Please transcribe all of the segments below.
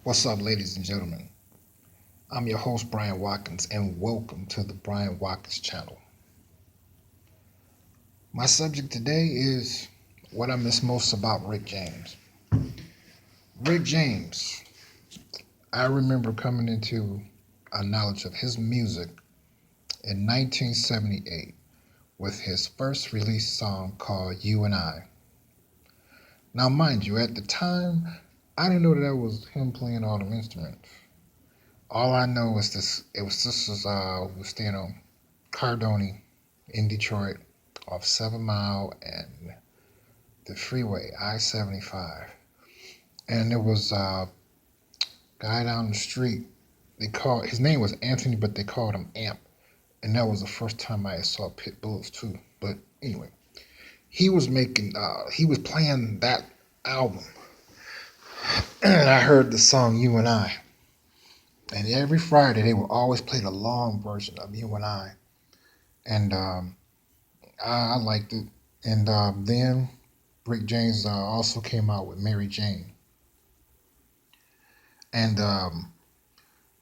What's up, ladies and gentlemen? I'm your host, Bryant Watkins, and welcome to the Bryant Watkins channel. My subject today is what I miss most about Rick James. Rick James, I remember coming into a knowledge of his music in 1978 with his first released song called You and I. Now, mind you, at the time, I didn't know that was him playing all the instruments. All I know is we were staying on Cardoni in Detroit off 7 Mile and the freeway, I-75. And there was a guy down the street. His name was Anthony, but they called him Amp. And that was the first time I saw Pit Bulls too. But anyway, he was playing that album. And I heard the song You and I. And every Friday they would always play the long version of You and I. And I liked it. And then Rick James also came out with Mary Jane. And I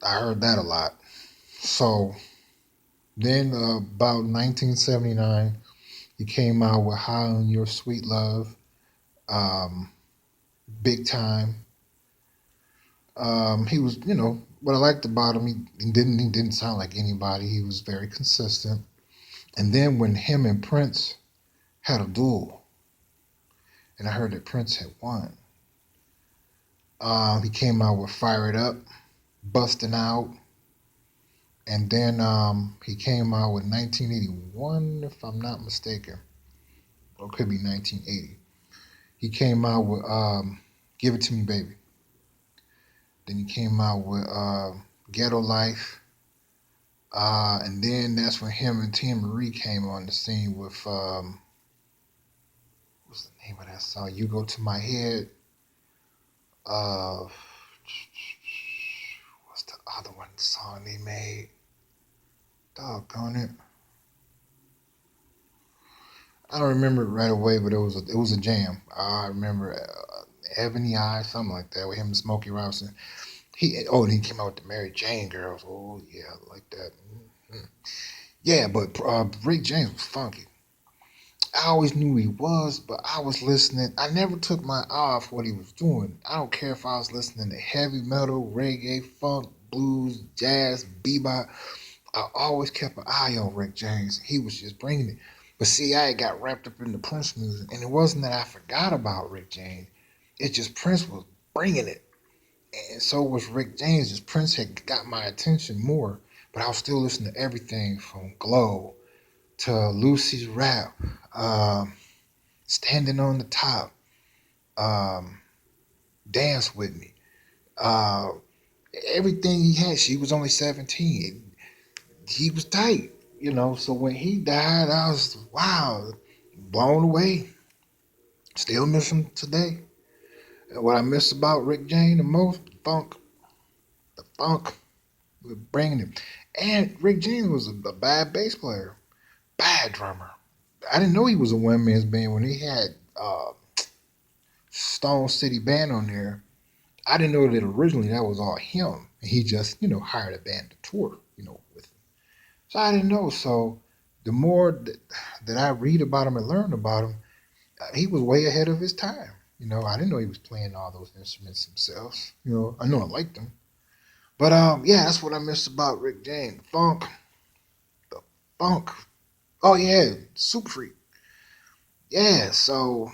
heard that a lot. So then about 1979, he came out with High on Your Sweet Love, um, Big Time. He was, what I liked about him, he didn't sound like anybody. He was very consistent. And then when him and Prince had a duel, and I heard that Prince had won, he came out with Fire It Up, Busting Out, and then he came out with 1981, if I'm not mistaken, or it could be 1980. He came out with Give It To Me, Baby. Then he came out with Ghetto Life. And then that's when him and Tia Marie came on the scene with, what's the name of that song? You Go To My Head. Uh, what's the other one song they made? Doggone it. I don't remember it right away, but it was a jam. I remember Ebony Eye, something like that, with him and Smokey Robinson. And he came out with the Mary Jane Girls. Oh yeah, I like that. Mm-hmm. Yeah, but Rick James was funky. I always knew he was, but I was listening. I never took my eye off what he was doing. I don't care if I was listening to heavy metal, reggae, funk, blues, jazz, bebop. I always kept an eye on Rick James. He was just bringing it. But see, I got wrapped up in the Prince music, and it wasn't that I forgot about Rick James. It's just Prince was bringing it, and so was Rick James. Just Prince had got my attention more, but I was still listening to everything from Glow to Lucy's Rap, um, Standing on the Top, um, Dance with Me. Uh, Everything he had. She was only 17. He was tight. So when he died, I was wow, blown away. Still miss him today. And what I miss about Rick James the most, the funk, we're bringing him. And Rick James was a bad bass player, bad drummer. I didn't know he was a one man's band when he had Stone City Band on there. I didn't know that originally that was all him. And he just, hired a band to tour, with him. So I didn't know. So the more that I read about him and learn about him, he was way ahead of his time. I didn't know he was playing all those instruments himself. I know I liked him. But yeah, that's what I missed about Rick James. The funk. Oh yeah, Super Freak. Yeah, so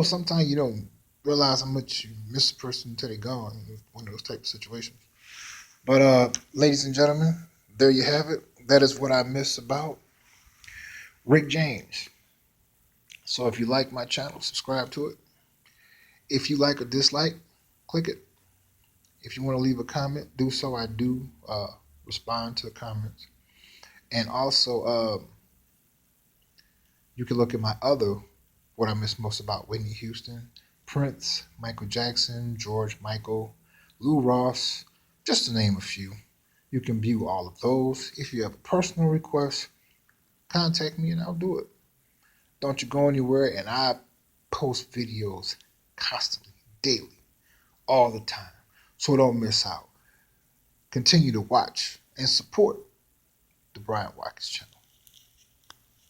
sometimes you don't realize how much you miss a person until they're gone. One of those type of situations. But ladies and gentlemen, there you have it. That is what I miss about Rick James. So if you like my channel, subscribe to it. If you like or dislike, click it. If you want to leave a comment, do so. I do respond to comments. And also, you can look at my other what I miss most about Whitney Houston, Prince, Michael Jackson, George Michael, Lou Ross, just to name a few. You can view all of those. If you have a personal request, contact me and I'll do it. Don't you go anywhere, and I post videos constantly, daily, all the time. So don't miss out. Continue to watch and support the Bryant Watkins channel.